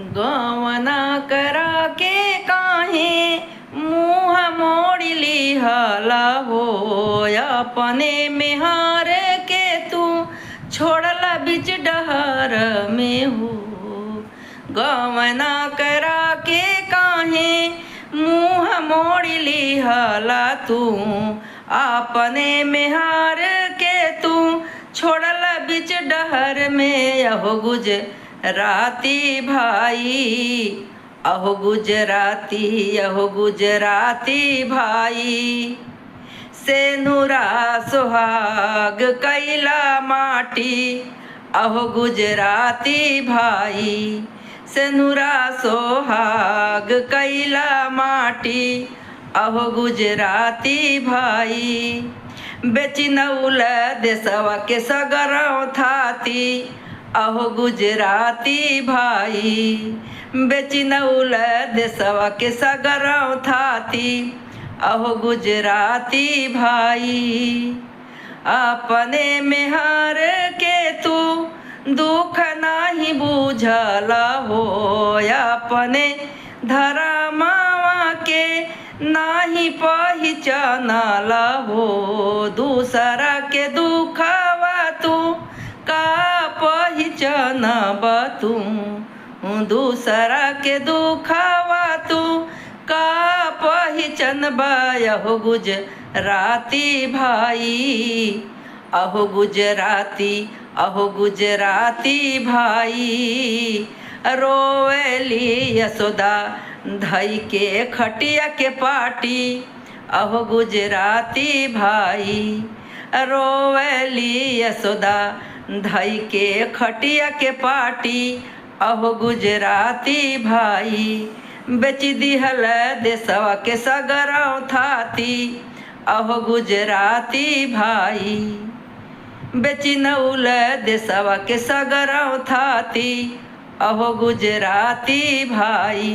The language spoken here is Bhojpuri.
गवना करा के काहे मुँह मोड़ लिहला हो, अपने मेहार के तू छोड़ला बीच डहर में हो। गवना करा के काहे मुँह मोड़ लिहला तू, अपने मेहार के तू छोड़ला बीच डहर में। अहो गुजराती भाई, अहो गुजराती, अहो गुजराती भाई, सेनुरा सुहाग कैला माटी। अहो गुजराती भाई, सेनुरा सुहाग कैला माटी। अहो गुजराती भाई, बेची नौल देशवा के सगरौ थाती। अहो गुजराती भाई, बेची नौल देशवा के सगरौ थाती। अहो गुजराती भाई, अपने मेहर के तू दुख नाही बुझला हो, अपने धर्मवा के नाही पहचानला हो। दूसरा के दुखवा तू का पहचानब तू, दूसरा के दुखवा तू का पहचानब। अहो गुजराती भाई, अहो गुजराती, अहो गुजराती भाई, रोवेली यशोदा धई के खटिया के पाटी। अहो गुजराती भाई, रोवेली यशोदा धई के खटिया के पाटी। अहो गुजराती भाई, बेची दिहल देशवा के सगरौ थाती। अहो गुजराती भाई, बेची नौल देशवा के सगरौ थाती। अहो गुजराती भाई।